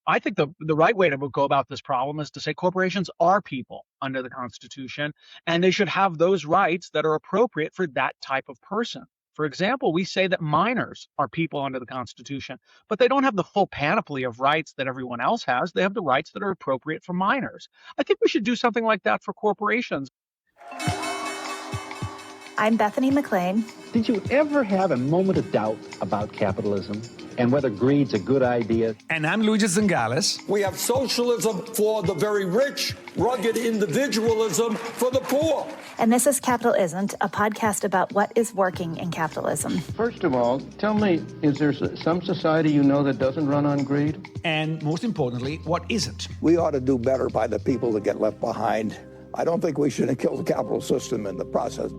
I think the right way to go about this problem is to say corporations are people under the Constitution, and they should have those rights that are appropriate for that type of person. For example, we say that minors are people under the Constitution, but they don't have the full panoply of rights that everyone else has. They have the rights that are appropriate for minors. I think we should do something like that for corporations. I'm Bethany McLean. Did you ever have a moment of doubt about capitalism and whether greed's a good idea? And I'm Luigi Zingales. We have socialism for the very rich, rugged individualism for the poor. And this is Capital Isn't, a podcast about what is working in capitalism. First of all, tell me, is there some society you know that doesn't run on greed? And most importantly, what isn't? We ought to do better by the people that get left behind. I don't think we should kill the capital system in the process.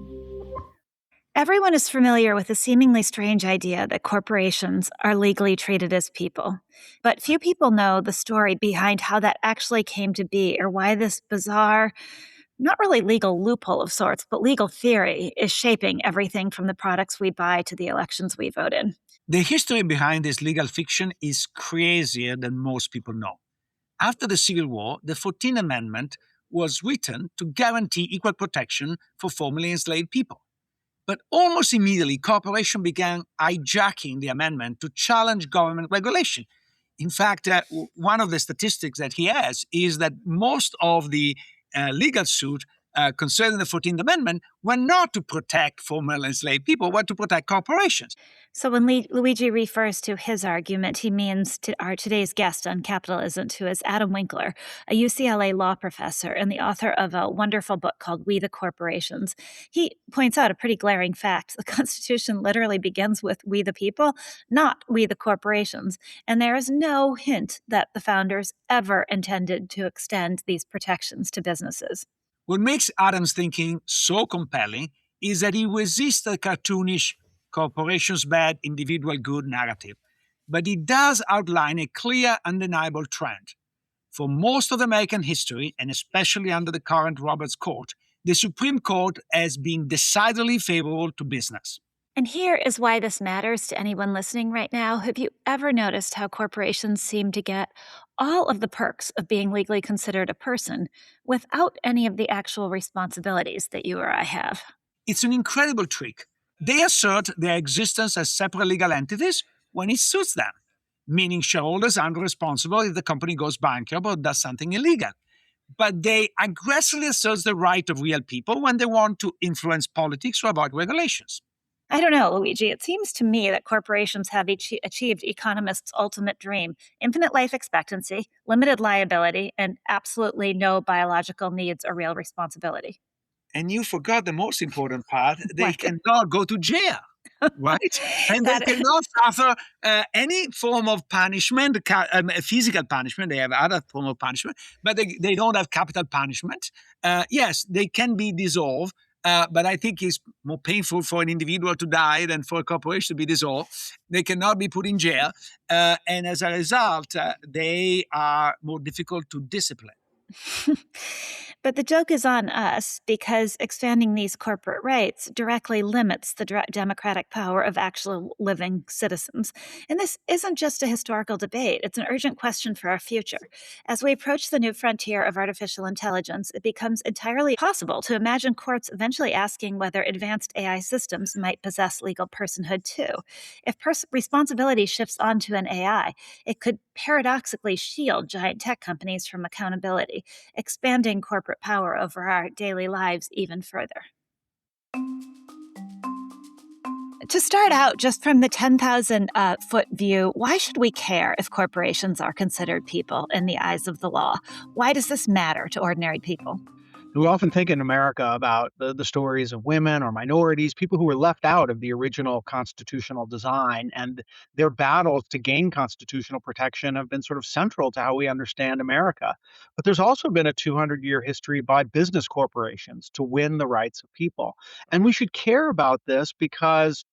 Everyone is familiar with the seemingly strange idea that corporations are legally treated as people. But few people know the story behind how that actually came to be, or why this bizarre, not really legal loophole of sorts, but legal theory is shaping everything from the products we buy to the elections we vote in. The history behind this legal fiction is crazier than most people know. After the Civil War, the 14th Amendment was written to guarantee equal protection for formerly enslaved people. But almost immediately, corporations began hijacking the amendment to challenge government regulation. In fact, one of the statistics that he has is that most of the legal suit concerning the 14th Amendment were not to protect formerly enslaved people, but to protect corporations. So when Luigi refers to his argument, he means to our today's guest on Capital Isn't, who is Adam Winkler, a UCLA law professor and the author of a wonderful book called We the Corporations. He points out a pretty glaring fact. The Constitution literally begins with we the people, not we the corporations. And there is no hint that the founders ever intended to extend these protections to businesses. What makes Adam's thinking so compelling is that he resists the cartoonish corporations bad, individual good narrative. But he does outline a clear, undeniable trend. For most of American history, and especially under the current Roberts Court, the Supreme Court has been decidedly favorable to business. And here is why this matters to anyone listening right now. Have you ever noticed how corporations seem to get all of the perks of being legally considered a person without any of the actual responsibilities that you or I have? It's an incredible trick. They assert their existence as separate legal entities when it suits them, meaning shareholders aren't responsible if the company goes bankrupt or does something illegal. But they aggressively assert the right of real people when they want to influence politics or avoid regulations. I don't know, Luigi. It seems to me that corporations have achieved economists' ultimate dream: infinite life expectancy, limited liability, and absolutely no biological needs or real responsibility. And you forgot the most important part. They cannot go to jail, right? And they cannot suffer any form of punishment, physical punishment. They have other form of punishment, but they don't have capital punishment. Yes, they can be dissolved. But I think it's more painful for an individual to die than for a corporation to be dissolved. They cannot be put in jail. And as a result, they are more difficult to discipline. But the joke is on us, because expanding these corporate rights directly limits the democratic power of actual living citizens. And this isn't just a historical debate. It's an urgent question for our future. As we approach the new frontier of artificial intelligence, it becomes entirely possible to imagine courts eventually asking whether advanced AI systems might possess legal personhood too. If responsibility shifts onto an AI, it could paradoxically shield giant tech companies from accountability, expanding corporate power over our daily lives even further. To start out, just from the 10,000-foot view, why should we care if corporations are considered people in the eyes of the law? Why does this matter to ordinary people? We often think in America about the stories of women or minorities, people who were left out of the original constitutional design, and their battles to gain constitutional protection have been sort of central to how we understand America. But there's also been a 200-year history by business corporations to win the rights of people. And we should care about this because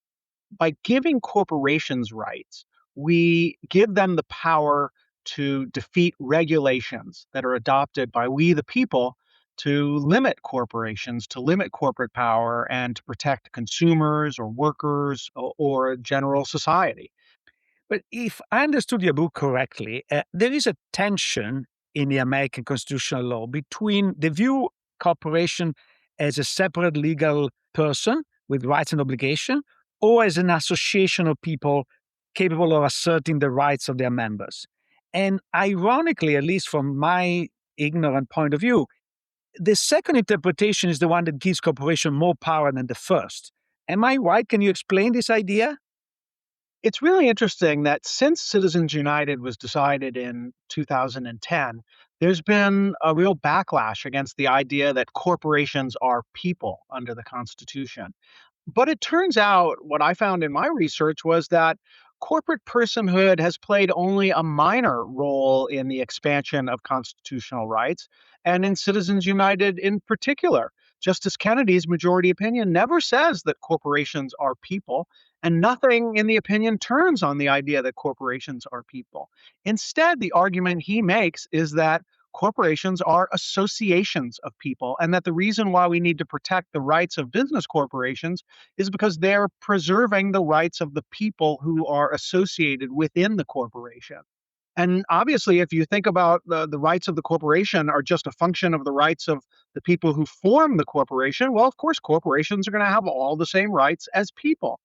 by giving corporations rights, we give them the power to defeat regulations that are adopted by we the people to limit corporations, to limit corporate power, and to protect consumers or workers or general society. But if I understood your book correctly, there is a tension in the American constitutional law between the view corporation as a separate legal person with rights and obligation, or as an association of people capable of asserting the rights of their members. And ironically, at least from my ignorant point of view, the second interpretation is the one that gives corporation more power than the first. Am I right? Can you explain this idea? It's really interesting that since Citizens United was decided in 2010, there's been a real backlash against the idea that corporations are people under the Constitution. But it turns out what I found in my research was that corporate personhood has played only a minor role in the expansion of constitutional rights, and in Citizens United in particular. Justice Kennedy's majority opinion never says that corporations are people, and nothing in the opinion turns on the idea that corporations are people. Instead, the argument he makes is that corporations are associations of people, and that the reason why we need to protect the rights of business corporations is because they're preserving the rights of the people who are associated within the corporation. And obviously, if you think about the rights of the corporation are just a function of the rights of the people who form the corporation, well, of course, corporations are going to have all the same rights as people.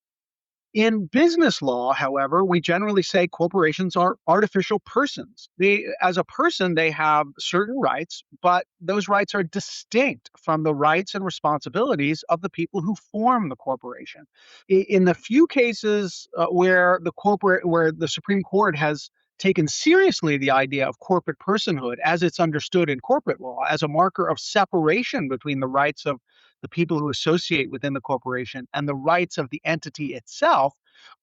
In business law, however, we generally say corporations are artificial persons. As a person, they have certain rights, but those rights are distinct from the rights and responsibilities of the people who form the corporation. In the few cases where the Supreme Court has taken seriously the idea of corporate personhood as it's understood in corporate law as a marker of separation between the rights of the people who associate within the corporation and the rights of the entity itself,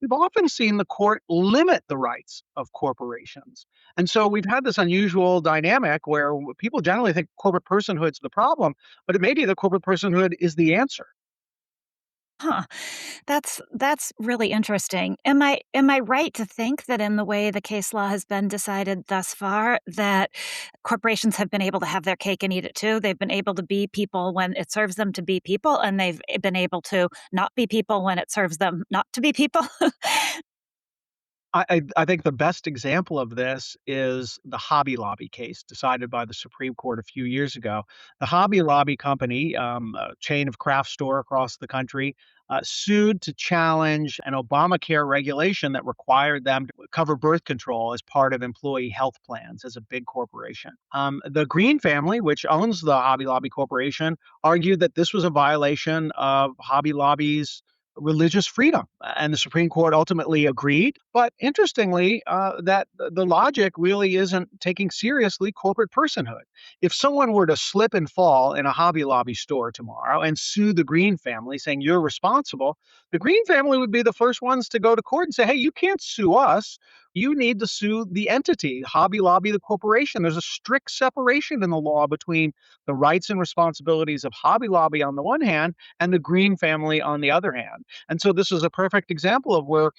we've often seen the court limit the rights of corporations. And so we've had this unusual dynamic where people generally think corporate personhood's the problem, but it may be that corporate personhood is the answer. Huh. That's really interesting. Am I right to think that in the way the case law has been decided thus far, that corporations have been able to have their cake and eat it too? They've been able to be people when it serves them to be people, and they've been able to not be people when it serves them not to be people? I think the best example of this is the Hobby Lobby case decided by the Supreme Court a few years ago. The Hobby Lobby company, a chain of craft store across the country, sued to challenge an Obamacare regulation that required them to cover birth control as part of employee health plans as a big corporation. The Green family, which owns the Hobby Lobby Corporation, argued that this was a violation of Hobby Lobby's religious freedom. And the Supreme Court ultimately agreed. But interestingly, that the logic really isn't taking seriously corporate personhood. If someone were to slip and fall in a Hobby Lobby store tomorrow and sue the Green family saying you're responsible, the Green family would be the first ones to go to court and say, hey, you can't sue us. You need to sue the entity, Hobby Lobby, the corporation. There's a strict separation in the law between the rights and responsibilities of Hobby Lobby on the one hand and the Green family on the other hand. And so this is a perfect example of where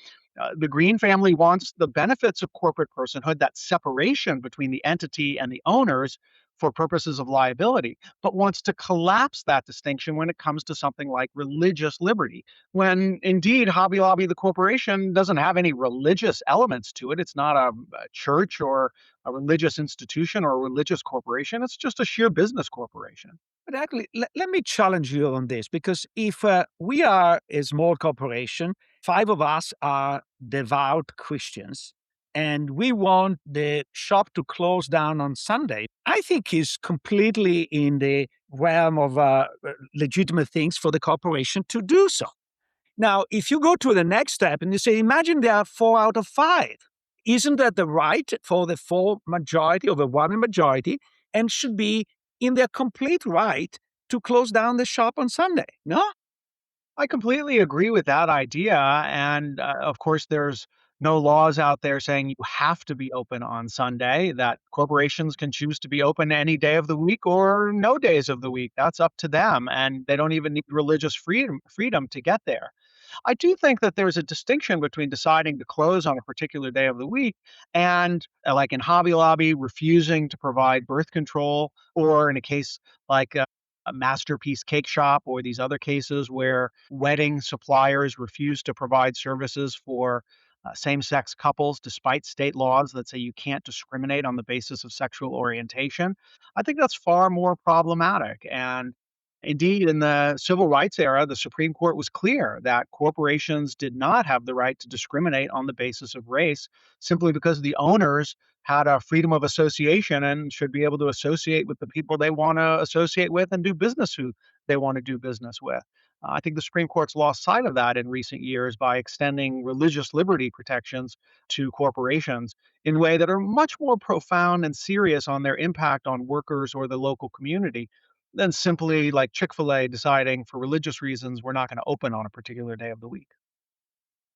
the Green family wants the benefits of corporate personhood, that separation between the entity and the owners for purposes of liability, but wants to collapse that distinction when it comes to something like religious liberty. When indeed Hobby Lobby, the corporation, doesn't have any religious elements to it. It's not a church or a religious institution or a religious corporation. It's just a sheer business corporation. But actually, let me challenge you on this because if we are a small corporation, five of us are devout Christians, and we want the shop to close down on Sunday, I think is completely in the realm of legitimate things for the corporation to do so. Now, if you go to the next step and you say, imagine there are 4 out of 5, isn't that the right for the 4 majority or the 1 majority and should be in their complete right to close down the shop on Sunday? No? I completely agree with that idea. And of course, there's no laws out there saying you have to be open on Sunday, that corporations can choose to be open any day of the week or no days of the week. That's up to them. And they don't even need religious freedom to get there. I do think that there's a distinction between deciding to close on a particular day of the week and, like in Hobby Lobby, refusing to provide birth control, or in a case like a Masterpiece Cake Shop or these other cases where wedding suppliers refuse to provide services for same-sex couples, despite state laws that say you can't discriminate on the basis of sexual orientation. I think that's far more problematic. And indeed, in the civil rights era, the Supreme Court was clear that corporations did not have the right to discriminate on the basis of race simply because the owners had a freedom of association and should be able to associate with the people they want to associate with and do business who they want to do business with. I think the Supreme Court's lost sight of that in recent years by extending religious liberty protections to corporations in a way that are much more profound and serious on their impact on workers or the local community than simply like Chick-fil-A deciding for religious reasons we're not going to open on a particular day of the week.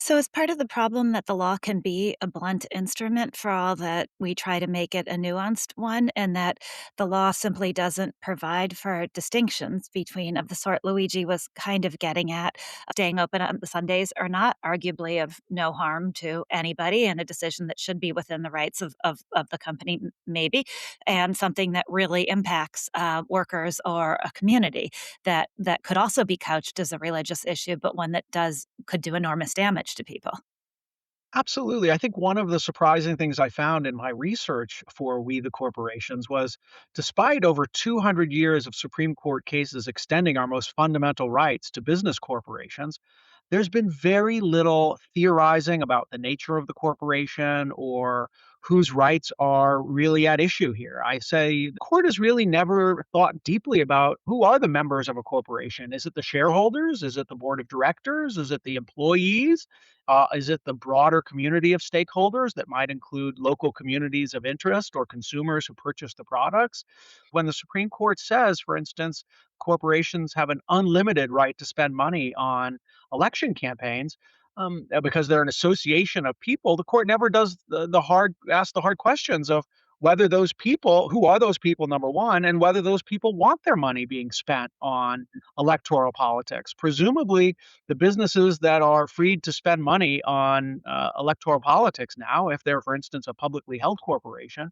So, is part of the problem that the law can be a blunt instrument for all that we try to make it a nuanced one, and that the law simply doesn't provide for distinctions between of the sort Luigi was kind of getting at, staying open on the Sundays or not, arguably of no harm to anybody, and a decision that should be within the rights of the company, maybe, and something that really impacts workers or a community that could also be couched as a religious issue, but one that does could do enormous damage to people. Absolutely. I think one of the surprising things I found in my research for We the Corporations was despite over 200 years of Supreme Court cases extending our most fundamental rights to business corporations, there's been very little theorizing about the nature of the corporation or whose rights are really at issue here. I say the court has really never thought deeply about who are the members of a corporation. Is it the shareholders? Is it the board of directors? Is it the employees? Is it the broader community of stakeholders that might include local communities of interest or consumers who purchase the products? When the Supreme Court says, for instance, corporations have an unlimited right to spend money on election campaigns because they're an association of people, the court never does ask the hard questions of whether those people, who are those people, number one, and whether those people want their money being spent on electoral politics. Presumably, the businesses that are freed to spend money on electoral politics now, if they're, for instance, a publicly held corporation,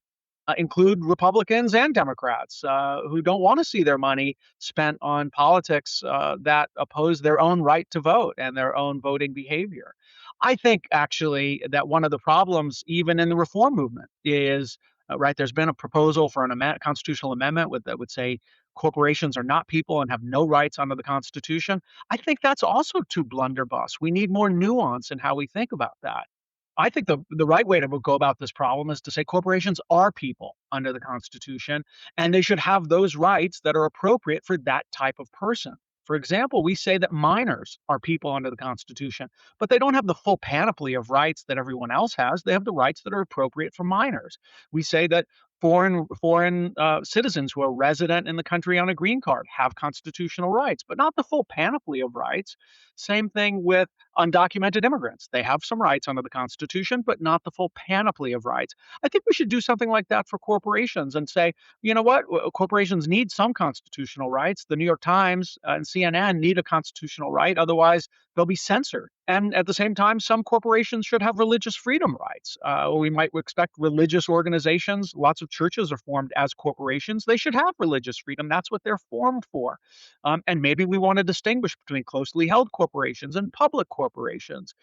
include Republicans and Democrats who don't want to see their money spent on politics that oppose their own right to vote and their own voting behavior. I think actually that one of the problems, even in the reform movement, is right. There's been a proposal for constitutional amendment that would say corporations are not people and have no rights under the Constitution. I think that's also too blunderbuss. We need more nuance in how we think about that. I think the right way to go about this problem is to say corporations are people under the Constitution, and they should have those rights that are appropriate for that type of person. For example, we say that minors are people under the Constitution, but they don't have the full panoply of rights that everyone else has. They have the rights that are appropriate for minors. We say that foreign citizens who are resident in the country on a green card have constitutional rights, but not the full panoply of rights. Same thing with undocumented immigrants. They have some rights under the Constitution, but not the full panoply of rights. I think we should do something like that for corporations and say, you know what, corporations need some constitutional rights. The New York Times and CNN need a constitutional right. Otherwise, they'll be censored. And at the same time, some corporations should have religious freedom rights. We might expect religious organizations. Lots of churches are formed as corporations. They should have religious freedom. That's what they're formed for. And maybe we want to distinguish between closely held corporations and public corporations.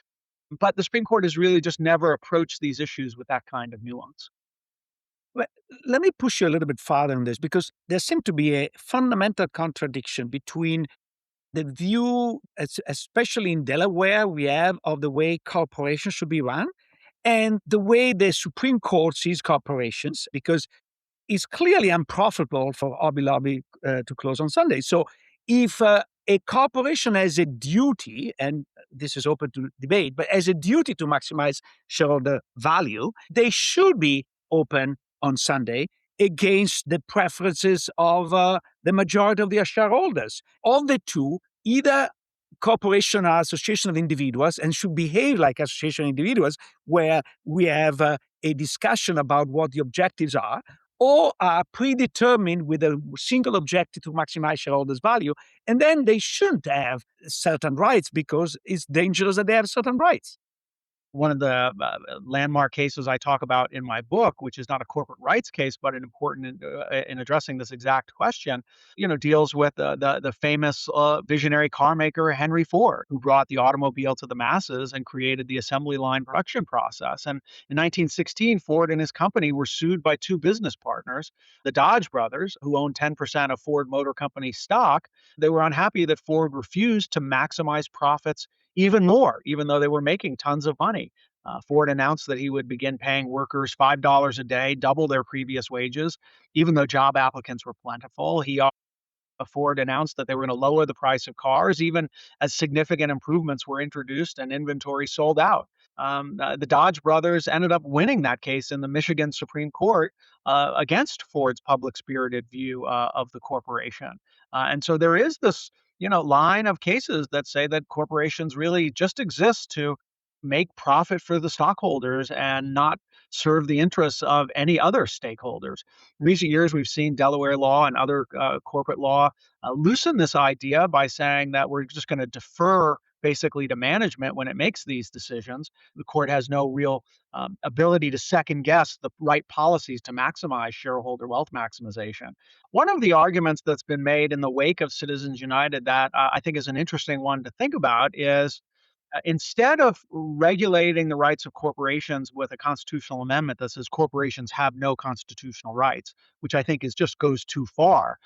But the Supreme Court has really just never approached these issues with that kind of nuance. Well, let me push you a little bit farther on this because there seems to be a fundamental contradiction between the view, especially in Delaware, we have of the way corporations should be run and the way the Supreme Court sees corporations, because it's clearly unprofitable for Hobby Lobby to close on Sunday. So if a corporation has a duty, and this is open to debate, but has a duty to maximize shareholder value, they should be open on Sunday against the preferences of the majority of their shareholders. Of the two, either corporation are association of individuals and should behave like association of individuals, where we have a discussion about what the objectives are, or are predetermined with a single objective to maximize shareholders' value, and then they shouldn't have certain rights because it's dangerous that they have certain rights. One of the landmark cases I talk about in my book, which is not a corporate rights case, but an important in addressing this exact question, deals with the famous visionary car maker Henry Ford, who brought the automobile to the masses and created the assembly line production process. And in 1916, Ford and his company were sued by two business partners, the Dodge brothers, who owned 10% of Ford Motor Company stock. They were unhappy that Ford refused to maximize profits even more, even though they were making tons of money. Ford announced that he would begin paying workers $5 a day, double their previous wages, even though job applicants were plentiful. Ford announced that they were going to lower the price of cars, even as significant improvements were introduced and inventory sold out. The Dodge brothers ended up winning that case in the Michigan Supreme Court against Ford's public spirited view of the corporation. And so there is this, line of cases that say that corporations really just exist to make profit for the stockholders and not serve the interests of any other stakeholders. In recent years, we've seen Delaware law and other corporate law loosen this idea by saying that we're just going to defer basically to management when it makes these decisions. The court has no real ability to second guess the right policies to maximize shareholder wealth maximization. One of the arguments that's been made in the wake of Citizens United that I think is an interesting one to think about is instead of regulating the rights of corporations with a constitutional amendment that says corporations have no constitutional rights, which I think is just goes too far.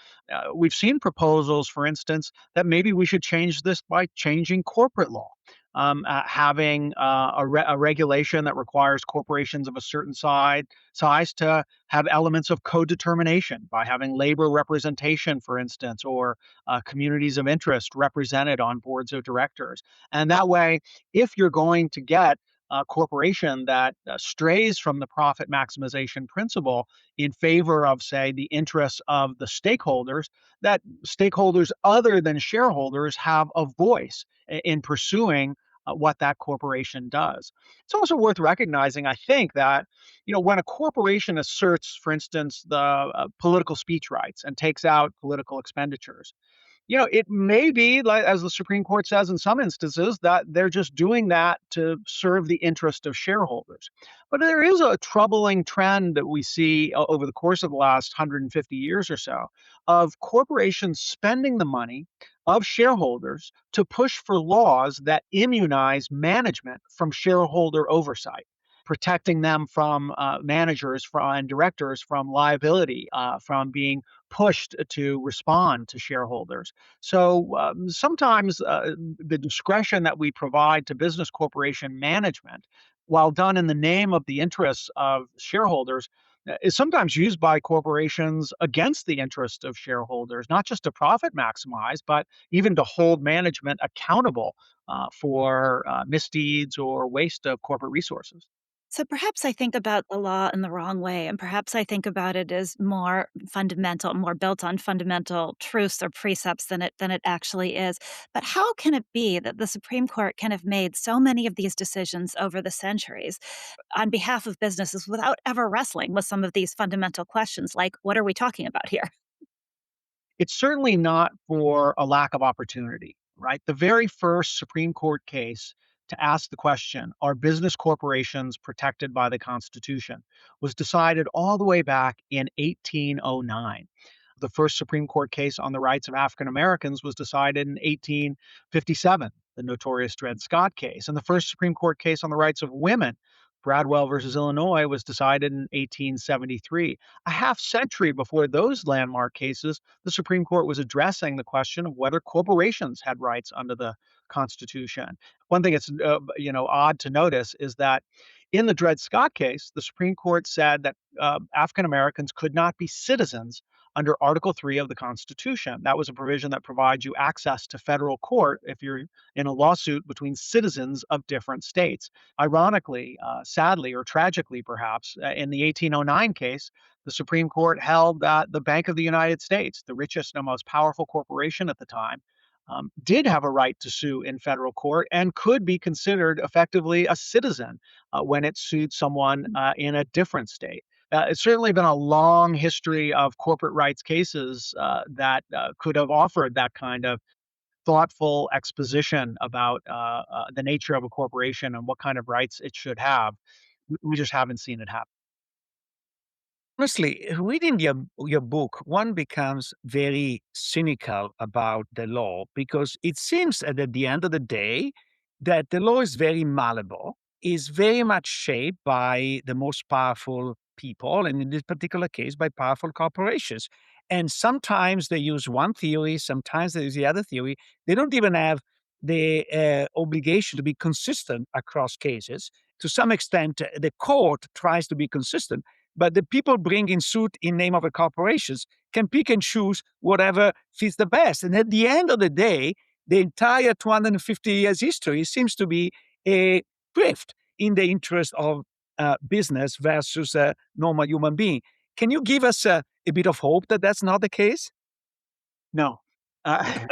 We've seen proposals, for instance, that maybe we should change this by changing corporate law. Having a regulation that requires corporations of a certain size to have elements of co-determination by having labor representation, for instance, or communities of interest represented on boards of directors. And that way, if you're going to get a corporation that strays from the profit maximization principle in favor of, say, the interests of the stakeholders, that stakeholders other than shareholders have a voice in pursuing what that corporation does. It's also worth recognizing, I think, that when a corporation asserts, for instance, the political speech rights and takes out political expenditures, it may be, like, as the Supreme Court says in some instances, that they're just doing that to serve the interest of shareholders. But there is a troubling trend that we see over the course of the last 150 years or so of corporations spending the money of shareholders to push for laws that immunize management from shareholder oversight, protecting them from managers and directors from liability, from being pushed to respond to shareholders. So sometimes the discretion that we provide to business corporation management, while done in the name of the interests of shareholders, is sometimes used by corporations against the interest of shareholders, not just to profit maximize, but even to hold management accountable for misdeeds or waste of corporate resources. So perhaps I think about the law in the wrong way, and perhaps I think about it as more fundamental, more built on fundamental truths or precepts than it actually is. But how can it be that the Supreme Court can have made so many of these decisions over the centuries on behalf of businesses without ever wrestling with some of these fundamental questions, like what are we talking about here? It's certainly not for a lack of opportunity, right? The very first Supreme Court case to ask the question, are business corporations protected by the Constitution, was decided all the way back in 1809. The first Supreme Court case on the rights of African Americans was decided in 1857, the notorious Dred Scott case. And the first Supreme Court case on the rights of women, Bradwell versus Illinois, was decided in 1873. A half century before those landmark cases, the Supreme Court was addressing the question of whether corporations had rights under the Constitution. One thing that's odd to notice is that in the Dred Scott case, the Supreme Court said that African Americans could not be citizens under Article 3 of the Constitution. That was a provision that provides you access to federal court if you're in a lawsuit between citizens of different states. Ironically, sadly, or tragically perhaps, in the 1809 case, the Supreme Court held that the Bank of the United States, the richest and most powerful corporation at the time, did have a right to sue in federal court and could be considered effectively a citizen when it sued someone in a different state. It's certainly been a long history of corporate rights cases that could have offered that kind of thoughtful exposition about the nature of a corporation and what kind of rights it should have. We just haven't seen it happen. Honestly, reading your book, one becomes very cynical about the law because it seems that at the end of the day that the law is very malleable, is very much shaped by the most powerful people, and in this particular case, by powerful corporations. And sometimes they use one theory, sometimes they use the other theory. They don't even have the obligation to be consistent across cases. To some extent, the court tries to be consistent, but the people bringing suit in name of a corporations can pick and choose whatever fits the best. And at the end of the day, the entire 250 years history seems to be a drift in the interest of business versus a normal human being. Can you give us a bit of hope that that's not the case? No. Uh,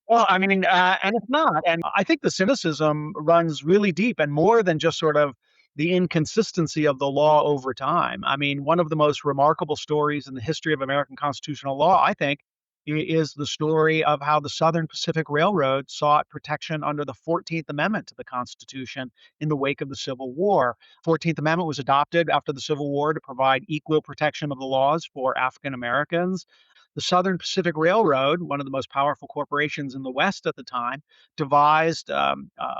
Well, I mean, and it's not. And I think the cynicism runs really deep and more than just sort of the inconsistency of the law over time. I mean, one of the most remarkable stories in the history of American constitutional law, I think, is the story of how the Southern Pacific Railroad sought protection under the 14th Amendment to the Constitution in the wake of the Civil War. 14th Amendment was adopted after the Civil War to provide equal protection of the laws for African Americans. The Southern Pacific Railroad, one of the most powerful corporations in the West at the time, devised a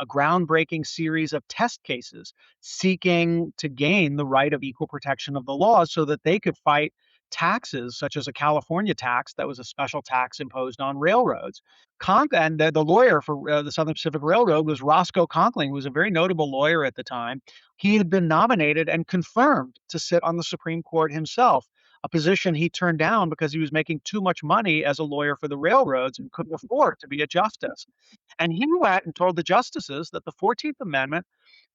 groundbreaking series of test cases seeking to gain the right of equal protection of the laws so that they could fight taxes, such as a California tax that was a special tax imposed on railroads. And the lawyer for the Southern Pacific Railroad was Roscoe Conkling, who was a very notable lawyer at the time. He had been nominated and confirmed to sit on the Supreme Court himself, a position he turned down because he was making too much money as a lawyer for the railroads and couldn't afford to be a justice. And he went and told the justices that the 14th Amendment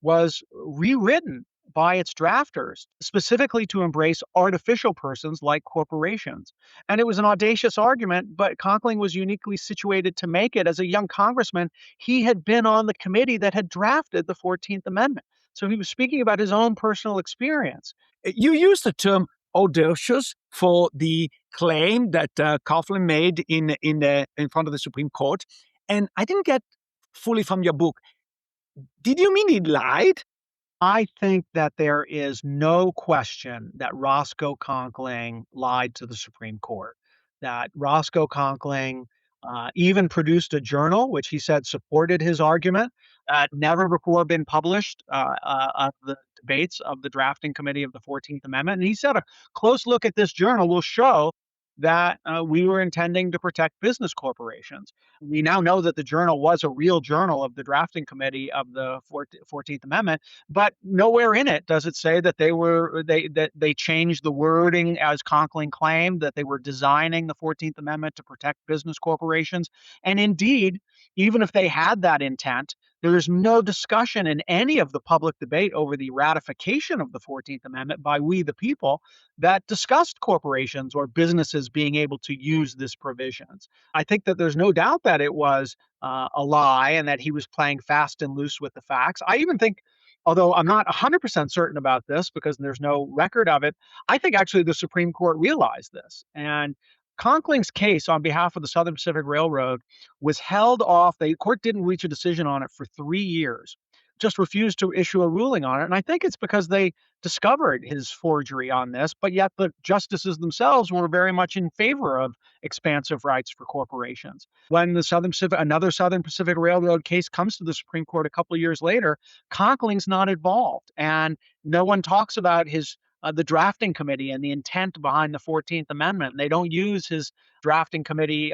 was rewritten by its drafters specifically to embrace artificial persons like corporations. And it was an audacious argument, but Conkling was uniquely situated to make it. As a young congressman, he had been on the committee that had drafted the 14th Amendment. So he was speaking about his own personal experience. You use the term audacious for the claim that Coughlin made in front of the Supreme Court, and I didn't get fully from your book. Did you mean he lied? I think that there is no question that Roscoe Conkling lied to the Supreme Court, that Roscoe Conkling even produced a journal which he said supported his argument, never before been published, of the debates of the drafting committee of the 14th Amendment. And he said a close look at this journal will show that we were intending to protect business corporations. We now know that the journal was a real journal of the drafting committee of the 14th Amendment, but nowhere in it does it say that they changed the wording as Conkling claimed, that they were designing the 14th Amendment to protect business corporations. And indeed, even if they had that intent, there is no discussion in any of the public debate over the ratification of the 14th Amendment by we the people that discussed corporations or businesses being able to use this provisions. I think that there's no doubt that it was a lie and that he was playing fast and loose with the facts. I even think, although I'm not 100% certain about this because there's no record of it, I think actually the Supreme Court realized this. And Conkling's case on behalf of the Southern Pacific Railroad was held off. The court didn't reach a decision on it for 3 years, just refused to issue a ruling on it. And I think it's because they discovered his forgery on this, but yet the justices themselves were very much in favor of expansive rights for corporations. When another Southern Pacific Railroad case comes to the Supreme Court a couple of years later, Conkling's not involved, and no one talks about the drafting committee and the intent behind the 14th Amendment. They don't use his drafting committee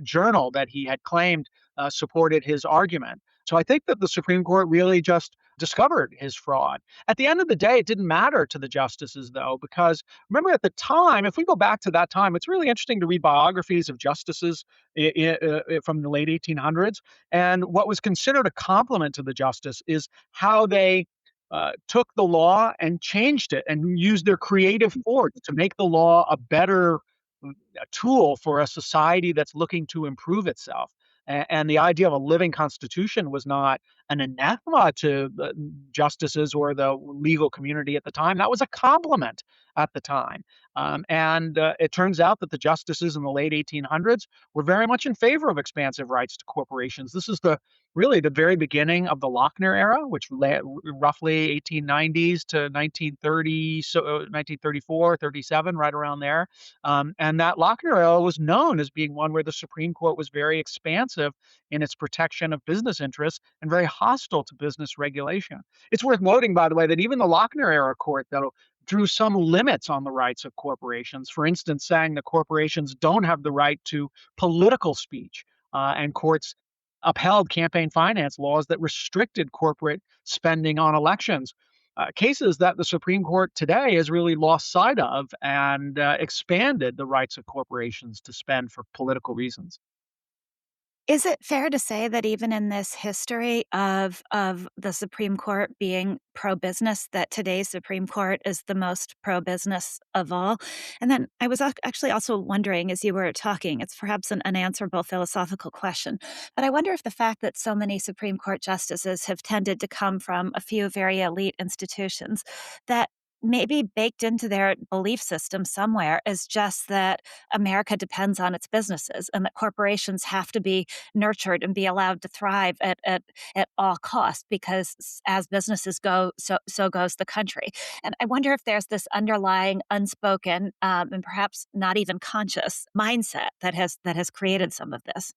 journal that he had claimed supported his argument. So I think that the Supreme Court really just discovered his fraud. At the end of the day, it didn't matter to the justices, though, because remember at the time, if we go back to that time, it's really interesting to read biographies of justices from the late 1800s. And what was considered a compliment to the justice is how they took the law and changed it and used their creative force to make the law a better tool for a society that's looking to improve itself. And the idea of a living constitution was not an anathema to the justices or the legal community at the time. That was a compliment at the time. And it turns out that the justices in the late 1800s were very much in favor of expansive rights to corporations. This is really the very beginning of the Lochner era, which roughly 1890s to 1930, so 1934, 37, right around there. And that Lochner era was known as being one where the Supreme Court was very expansive in its protection of business interests and very hostile to business regulation. It's worth noting, by the way, that even the Lochner era court, though, drew some limits on the rights of corporations. For instance, saying that corporations don't have the right to political speech, and courts upheld campaign finance laws that restricted corporate spending on elections. Cases that the Supreme Court today has really lost sight of and expanded the rights of corporations to spend for political reasons. Is it fair to say that even in this history of the Supreme Court being pro-business, that today's Supreme Court is the most pro-business of all? And then I was actually also wondering, as you were talking, it's perhaps an unanswerable philosophical question, but I wonder if the fact that so many Supreme Court justices have tended to come from a few very elite institutions, that maybe baked into their belief system somewhere is just that America depends on its businesses and that corporations have to be nurtured and be allowed to thrive at all costs because as businesses go, so goes the country. And I wonder if there's this underlying unspoken and perhaps not even conscious mindset that has created some of this.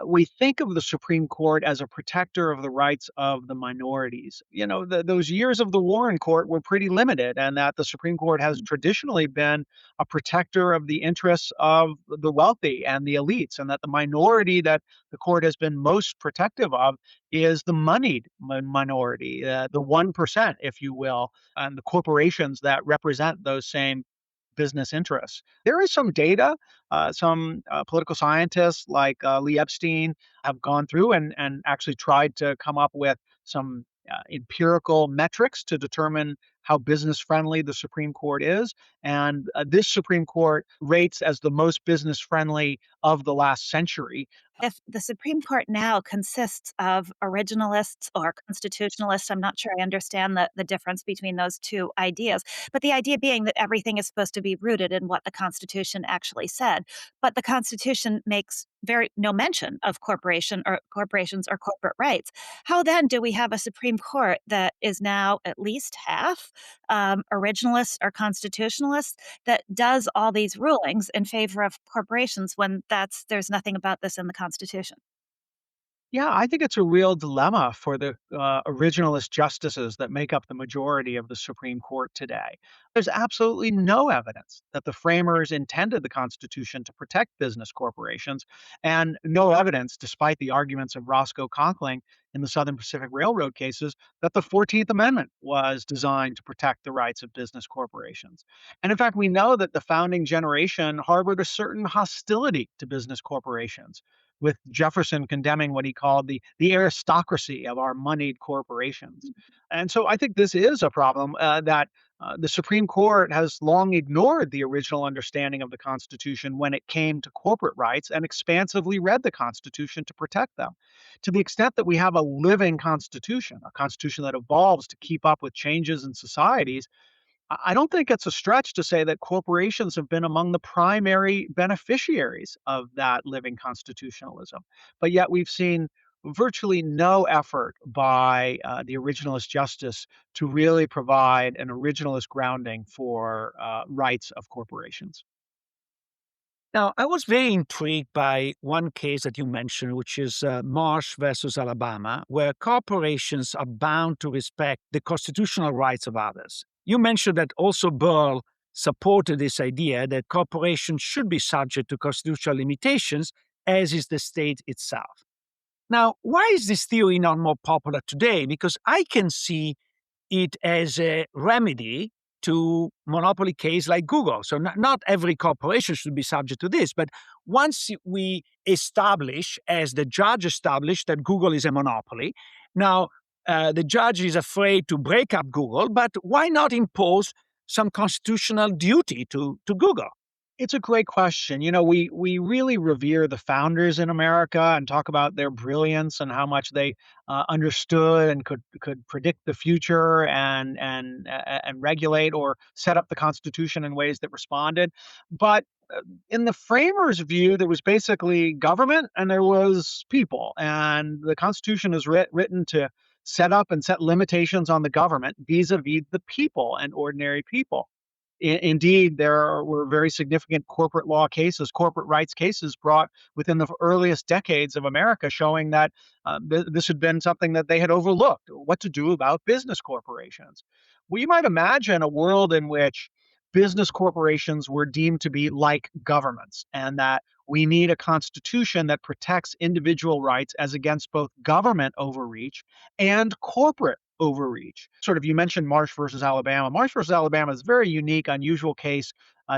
We think of the Supreme Court as a protector of the rights of the minorities. Those years of the Warren Court were pretty limited, and that the Supreme Court has traditionally been a protector of the interests of the wealthy and the elites, and that the minority that the court has been most protective of is the moneyed minority, the 1%, if you will, and the corporations that represent those same business interests. There is some data. Some political scientists like Lee Epstein have gone through and actually tried to come up with some empirical metrics to determine how business friendly the Supreme Court is. And this Supreme Court rates as the most business friendly of the last century. If the Supreme Court now consists of originalists or constitutionalists, I'm not sure I understand the difference between those two ideas. But the idea being that everything is supposed to be rooted in what the Constitution actually said. But the Constitution makes very no mention of corporations or corporate rights. How then do we have a Supreme Court that is now at least half originalists or constitutionalists that does all these rulings in favor of corporations when there's nothing about this in the Constitution? Yeah, I think it's a real dilemma for the originalist justices that make up the majority of the Supreme Court today. There's absolutely no evidence that the framers intended the Constitution to protect business corporations, and no evidence, despite the arguments of Roscoe Conkling in the Southern Pacific Railroad cases, that the 14th Amendment was designed to protect the rights of business corporations. And in fact, we know that the founding generation harbored a certain hostility to business corporations, with Jefferson condemning what he called the aristocracy of our moneyed corporations. And so I think this is a problem that the Supreme Court has long ignored the original understanding of the Constitution when it came to corporate rights and expansively read the Constitution to protect them. To the extent that we have a living Constitution, a Constitution that evolves to keep up with changes in societies, I don't think it's a stretch to say that corporations have been among the primary beneficiaries of that living constitutionalism. But yet we've seen virtually no effort by the originalist justice to really provide an originalist grounding for rights of corporations. Now, I was very intrigued by one case that you mentioned, which is Marsh versus Alabama, where corporations are bound to respect the constitutional rights of others. You mentioned that also Burl supported this idea that corporations should be subject to constitutional limitations, as is the state itself. Now, why is this theory not more popular today? Because I can see it as a remedy to monopoly case like Google. So not every corporation should be subject to this, but once we establish, as the judge established, that Google is a monopoly, now the judge is afraid to break up Google, but why not impose some constitutional duty to Google? It's a great question. We really revere the founders in America and talk about their brilliance and how much they understood and could predict the future and regulate or set up the Constitution in ways that responded. But in the framers' view, there was basically government and there was people, and the Constitution is written to set up and set limitations on the government vis-a-vis the people and ordinary people. Indeed, were very significant corporate law cases, corporate rights cases brought within the earliest decades of America, showing that this had been something that they had overlooked, what to do about business corporations. Well, you might imagine a world in which business corporations were deemed to be like governments, and that we need a constitution that protects individual rights as against both government overreach and corporate overreach. Sort of, you mentioned Marsh versus Alabama. Marsh versus Alabama is a very unique, unusual case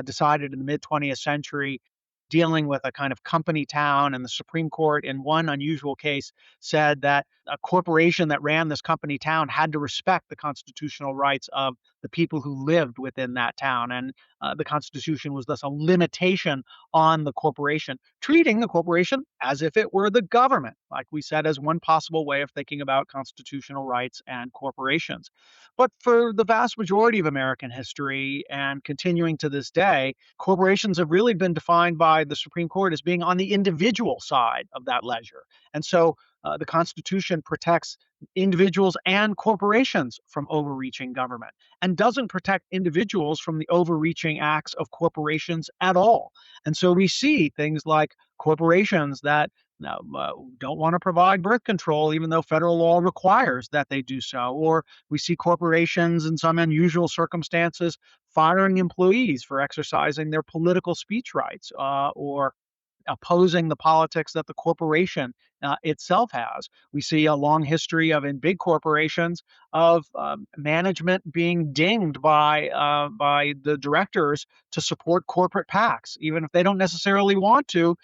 decided in the mid 20th century, dealing with a kind of company town. And the Supreme Court, in one unusual case, said that a corporation that ran this company town had to respect the constitutional rights of the people who lived within that town. And the Constitution was thus a limitation on the corporation, treating the corporation as if it were the government, like we said, as one possible way of thinking about constitutional rights and corporations. But for the vast majority of American history and continuing to this day, corporations have really been defined by the Supreme Court as being on the individual side of that ledger. And so the Constitution protects individuals and corporations from overreaching government and doesn't protect individuals from the overreaching acts of corporations at all. And so we see things like corporations that don't want to provide birth control, even though federal law requires that they do so. Or we see corporations in some unusual circumstances firing employees for exercising their political speech rights, or opposing the politics that the corporation itself has. We see a long history of, in big corporations, of management being dinged by the directors to support corporate PACs, even if they don't necessarily want to.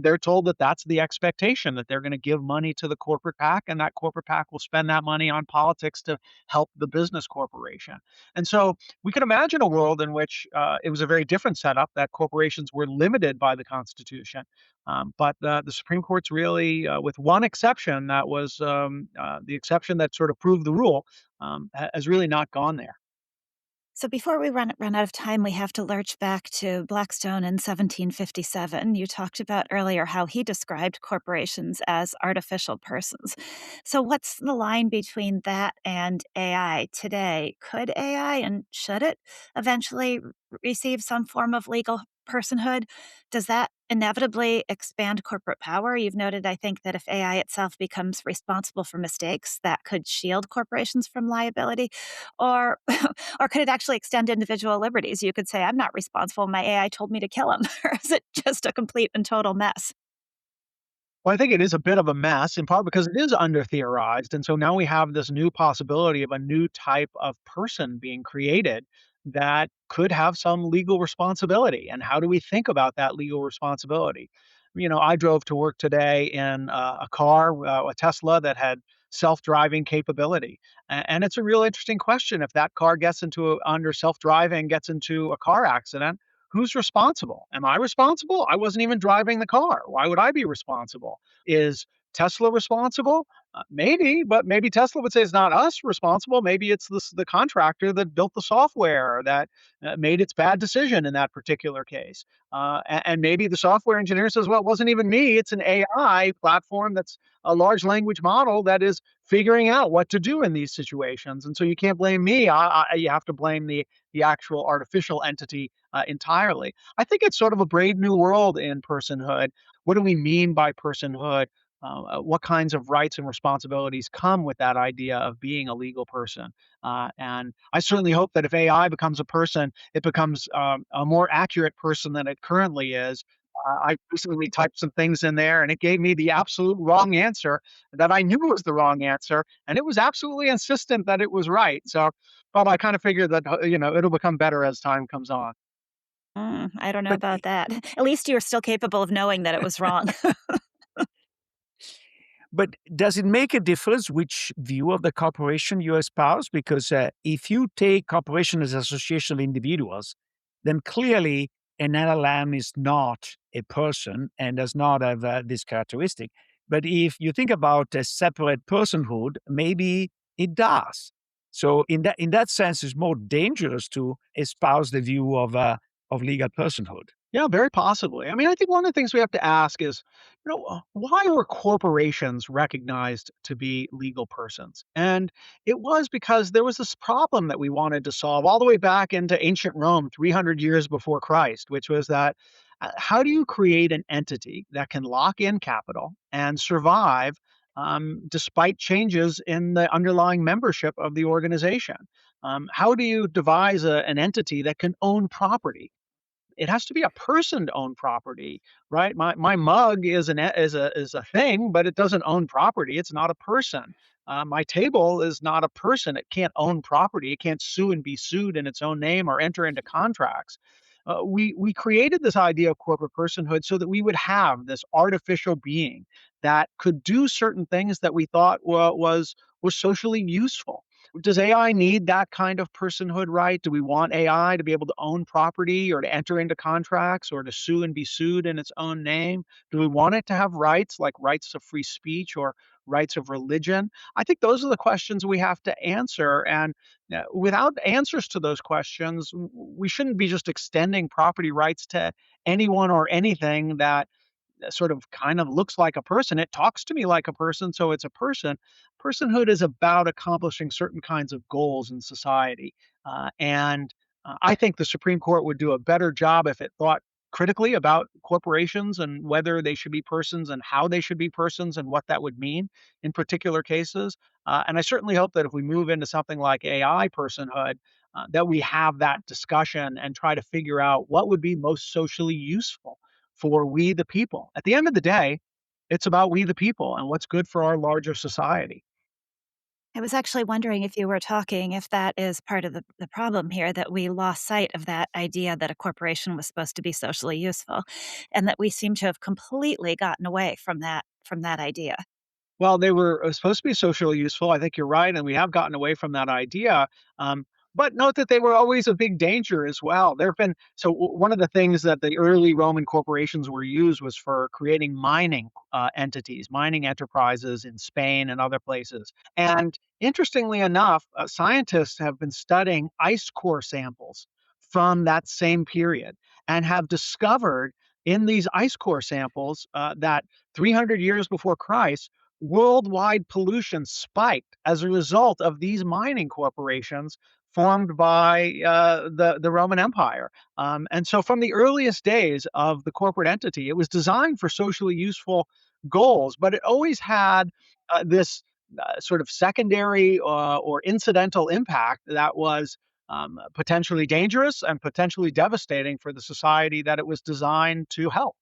They're told that that's the expectation, that they're going to give money to the corporate PAC, and that corporate PAC will spend that money on politics to help the business corporation. And so we can imagine a world in which it was a very different setup, that corporations were limited by the Constitution. But the Supreme Court's really, with one exception, that was the exception that sort of proved the rule, has really not gone there. So before we run out of time, we have to lurch back to Blackstone in 1757. You talked about earlier how he described corporations as artificial persons. So what's the line between that and AI today? Could AI, and should it eventually receive some form of legal personhood? Does that inevitably expand corporate power? You've noted, I think, that if AI itself becomes responsible for mistakes, that could shield corporations from liability. Or or could it actually extend individual liberties? You could say, I'm not responsible. My AI told me to kill him. Or is it just a complete and total mess? Well, I think it is a bit of a mess, in part because it is under theorized. And so now we have this new possibility of a new type of person being created that could have some legal responsibility. And how do we think about that legal responsibility? I drove to work today in a car, a Tesla that had self-driving capability. And it's a real interesting question. If that car under self-driving, gets into a car accident, who's responsible? Am I responsible? I wasn't even driving the car. Why would I be responsible? Is Tesla responsible? Maybe, but maybe Tesla would say it's not us responsible. Maybe it's the contractor that built the software that made its bad decision in that particular case. And maybe the software engineer says, well, it wasn't even me. It's an AI platform that's a large language model that is figuring out what to do in these situations. And so you can't blame me. You have to blame the actual artificial entity entirely. I think it's sort of a brave new world in personhood. What do we mean by personhood? What kinds of rights and responsibilities come with that idea of being a legal person? And I certainly hope that if AI becomes a person, it becomes a more accurate person than it currently is. I recently typed some things in there, and it gave me the absolute wrong answer that I knew was the wrong answer, and it was absolutely insistent that it was right. So, but I kind of figured that it'll become better as time comes on. I don't know But about that. At least you're still capable of knowing that it was wrong. But does it make a difference which view of the corporation you espouse? Because if you take corporation as association of individuals, then clearly an LLM is not a person and does not have this characteristic. But if you think about a separate personhood, maybe it does. So in that sense, it's more dangerous to espouse the view of legal personhood. Yeah, very possibly. I mean, I think one of the things we have to ask is, why were corporations recognized to be legal persons? And it was because there was this problem that we wanted to solve all the way back into ancient Rome, 300 years before Christ, which was that how do you create an entity that can lock in capital and survive despite changes in the underlying membership of the organization? How do you devise an entity that can own property? It has to be a person to own property, right? My mug is a thing, but it doesn't own property. It's not a person. My table is not a person. It can't own property. It can't sue and be sued in its own name or enter into contracts. We created this idea of corporate personhood so that we would have this artificial being that could do certain things that we thought was socially useful. Does AI need that kind of personhood right? Do we want AI to be able to own property or to enter into contracts or to sue and be sued in its own name? Do we want it to have rights like rights of free speech or rights of religion? I think those are the questions we have to answer. And without answers to those questions, we shouldn't be just extending property rights to anyone or anything that sort of kind of looks like a person. It talks to me like a person, so it's a person. Personhood is about accomplishing certain kinds of goals in society. And I think the Supreme Court would do a better job if it thought critically about corporations and whether they should be persons and how they should be persons and what that would mean in particular cases. And I certainly hope that if we move into something like AI personhood, that we have that discussion and try to figure out what would be most socially useful for we the people. At the end of the day, it's about we the people and what's good for our larger society. I was actually wondering if you were talking if that is part of the problem here, that we lost sight of that idea that a corporation was supposed to be socially useful, and that we seem to have completely gotten away from that idea. Well, they were supposed to be socially useful. I think you're right, and we have gotten away from that idea. But note that they were always a big danger as well. There have been one of the things that the early Roman corporations were used was for creating mining entities, mining enterprises in Spain and other places. And interestingly enough, scientists have been studying ice core samples from that same period and have discovered in these ice core samples that 300 years before Christ, worldwide pollution spiked as a result of these mining corporations formed by the Roman Empire. And so, from the earliest days of the corporate entity, it was designed for socially useful goals, but it always had this sort of secondary or incidental impact that was potentially dangerous and potentially devastating for the society that it was designed to help.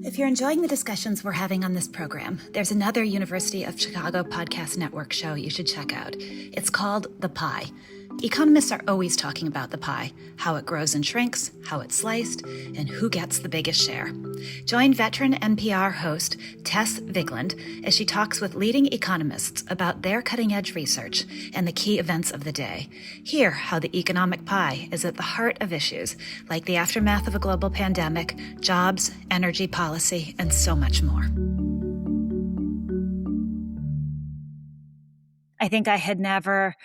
If you're enjoying the discussions we're having on this program, there's another University of Chicago Podcast Network show you should check out. It's called The Pie. Economists are always talking about the pie, how it grows and shrinks, how it's sliced, and who gets the biggest share. Join veteran NPR host Tess Vigland as she talks with leading economists about their cutting-edge research and the key events of the day. Hear how the economic pie is at the heart of issues like the aftermath of a global pandemic, jobs, energy policy, and so much more. I think I had never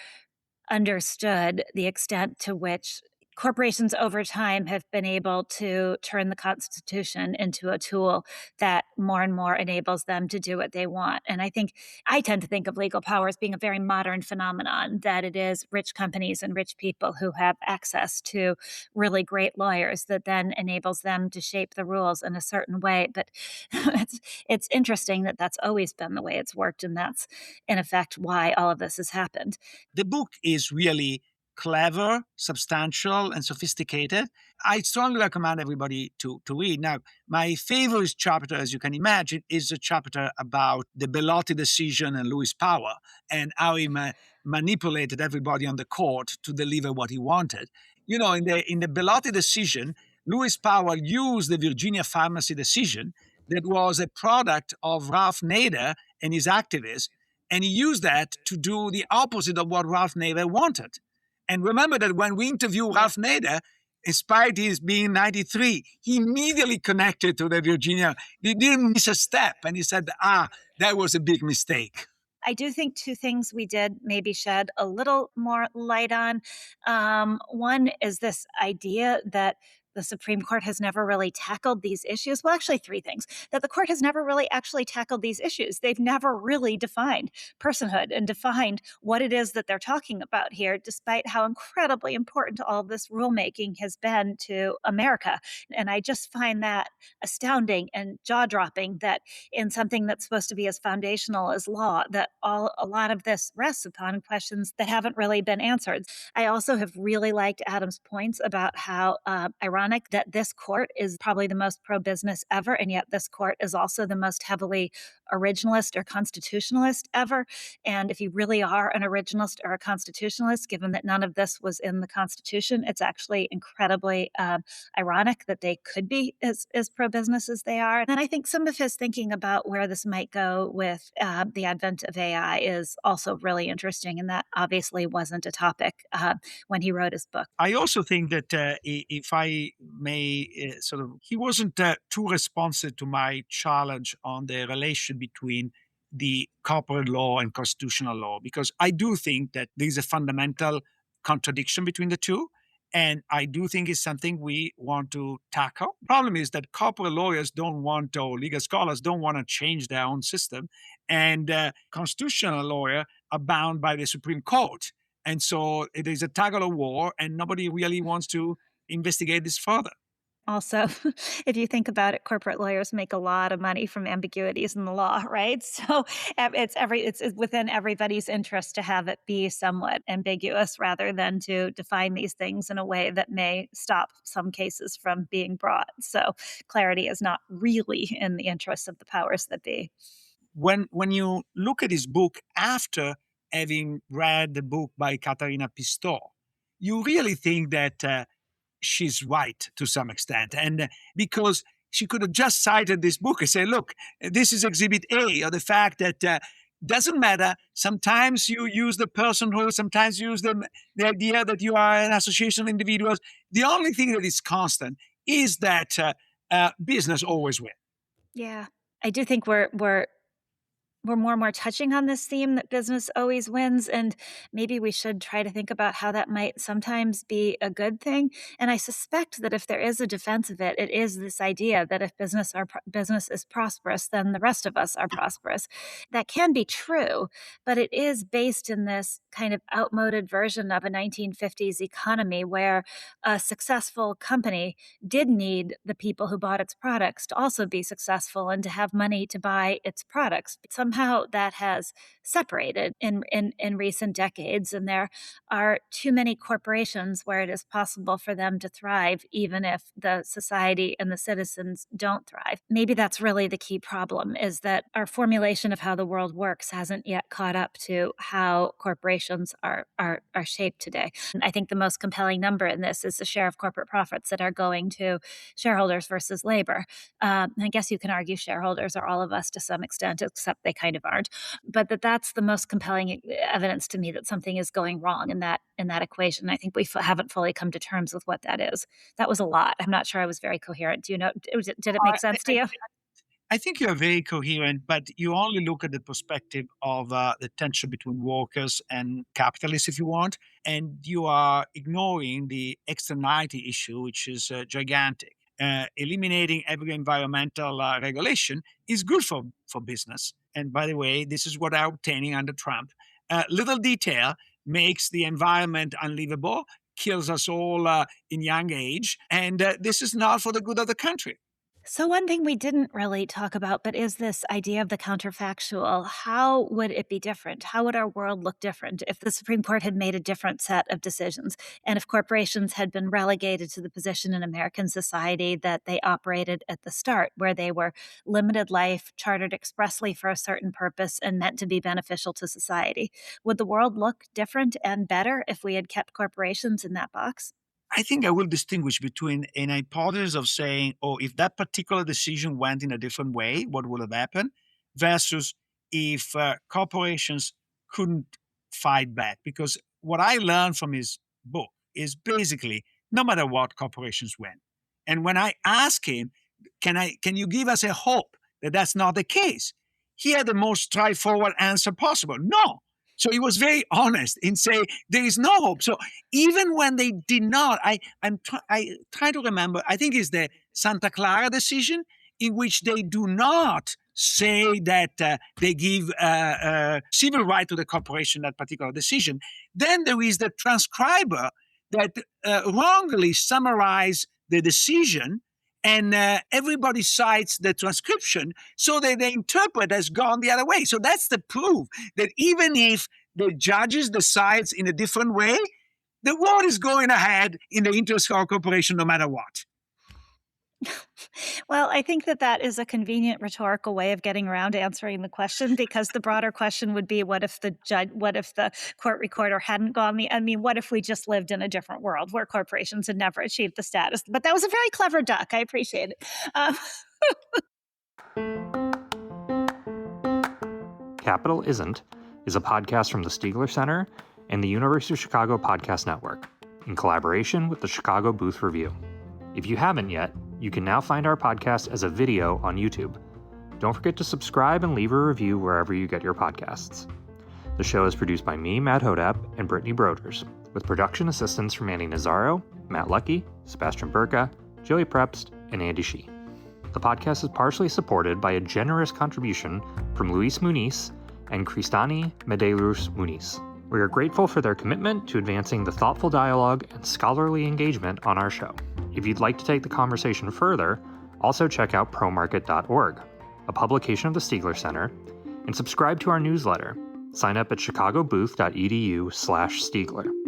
understood the extent to which corporations over time have been able to turn the Constitution into a tool that more and more enables them to do what they want. And I tend to think of legal power as being a very modern phenomenon, that it is rich companies and rich people who have access to really great lawyers that then enables them to shape the rules in a certain way. But it's interesting that that's always been the way it's worked, and that's in effect why all of this has happened. The book is really clever, substantial, and sophisticated. I strongly recommend everybody to read. Now, my favorite chapter, as you can imagine, is a chapter about the Bellotti decision and Louis Power and how he manipulated everybody on the court to deliver what he wanted. You know, in the Bellotti decision, Louis Power used the Virginia pharmacy decision that was a product of Ralph Nader and his activists, and he used that to do the opposite of what Ralph Nader wanted. And remember that when we interviewed Ralph Nader, despite his being 93, he immediately connected to the Virginia. He didn't miss a step. And he said, that was a big mistake. I do think two things we did maybe shed a little more light on. One is this idea that the Supreme Court has never really tackled these issues. Well, actually, three things that the court has never really actually tackled these issues. They've never really defined personhood and defined what it is that they're talking about here, despite how incredibly important all of this rulemaking has been to America. And I just find that astounding and jaw dropping that in something that's supposed to be as foundational as law, that a lot of this rests upon questions that haven't really been answered. I also have really liked Adam's points about how ironic that this court is probably the most pro-business ever, and yet this court is also the most heavily originalist or constitutionalist ever. And if you really are an originalist or a constitutionalist, given that none of this was in the Constitution, it's actually incredibly ironic that they could be as pro-business as they are. And I think some of his thinking about where this might go with the advent of AI is also really interesting, and that obviously wasn't a topic when he wrote his book. I also think that if I may he wasn't too responsive to my challenge on the relation between the corporate law and constitutional law, because I do think that there's a fundamental contradiction between the two. And I do think it's something we want to tackle. Problem is that corporate lawyers don't want, or legal scholars don't want to change their own system. And constitutional lawyers are bound by the Supreme Court. And so it is a tug of war, and nobody really wants to investigate this further. Also, if you think about it, corporate lawyers make a lot of money from ambiguities in the law, right? So it's within everybody's interest to have it be somewhat ambiguous rather than to define these things in a way that may stop some cases from being brought. So clarity is not really in the interests of the powers that be. When you look at his book after having read the book by Caterina Pistò, you really think that she's right to some extent. And because she could have just cited this book and say, look, this is Exhibit A, or the fact that doesn't matter. Sometimes you use the personhood, sometimes you use the idea that you are an association of individuals. The only thing that is constant is that business always wins. Yeah, I do think we're more and more touching on this theme that business always wins, and maybe we should try to think about how that might sometimes be a good thing. And I suspect that if there is a defense of it, it is this idea that if business is prosperous, then the rest of us are prosperous. That can be true, but it is based in this kind of outmoded version of a 1950s economy where a successful company did need the people who bought its products to also be successful and to have money to buy its products. Somehow that has separated in recent decades, and there are too many corporations where it is possible for them to thrive, even if the society and the citizens don't thrive. Maybe that's really the key problem, is that our formulation of how the world works hasn't yet caught up to how corporations are shaped today. And I think the most compelling number in this is the share of corporate profits that are going to shareholders versus labor. I guess you can argue shareholders are all of us to some extent, except they kind of aren't. But that's the most compelling evidence to me that something is going wrong in that equation. I think we haven't fully come to terms with what that is. That was a lot. I'm not sure I was very coherent. Do you know? Did it make sense to you? I think you're very coherent, but you only look at the perspective of the tension between workers and capitalists, if you want, and you are ignoring the externality issue, which is gigantic. Eliminating every environmental regulation is good for business. And by the way, this is what I'm obtaining under Trump. Little detail makes the environment unlivable, kills us all in young age, and this is not for the good of the country. So one thing we didn't really talk about, but is this idea of the counterfactual. How would it be different? How would our world look different if the Supreme Court had made a different set of decisions? And if corporations had been relegated to the position in American society that they operated at the start, where they were limited life, chartered expressly for a certain purpose, and meant to be beneficial to society? Would the world look different and better if we had kept corporations in that box? I think I will distinguish between an hypothesis of saying, oh, if that particular decision went in a different way, what would have happened, versus if corporations couldn't fight back. Because what I learned from his book is basically no matter what, corporations win. And when I asked him, can you give us a hope that that's not the case? He had the most straightforward answer possible. No. So he was very honest in saying there is no hope. So even when they did not, I try to remember, I think it's the Santa Clara decision in which they do not say that they give civil right to the corporation, that particular decision. Then there is the transcriber that wrongly summarize the decision, and everybody cites the transcription so that they interpret as gone the other way. So that's the proof that even if the judges decides in a different way, the world is going ahead in the interest of our corporation no matter what. Well, I think that is a convenient rhetorical way of getting around to answering the question, because the broader question would be, what if the court recorder hadn't gone what if we just lived in a different world where corporations had never achieved the status? But that was a very clever duck. I appreciate it. Capital Isn't is a podcast from the Stiegler Center and the University of Chicago Podcast Network in collaboration with the Chicago Booth Review. If you haven't yet, you can now find our podcast as a video on YouTube. Don't forget to subscribe and leave a review wherever you get your podcasts. The show is produced by me, Matt Hodap, and Brittany Broders, with production assistance from Andy Nazaro, Matt Lucky, Sebastian Burka, Joey Prepst, and Andy Shee. The podcast is partially supported by a generous contribution from Luis Muniz and Cristani Medeiros Muniz. We are grateful for their commitment to advancing the thoughtful dialogue and scholarly engagement on our show. If you'd like to take the conversation further, also check out promarket.org, a publication of the Stiegler Center, and subscribe to our newsletter. Sign up at chicagobooth.edu/Stiegler.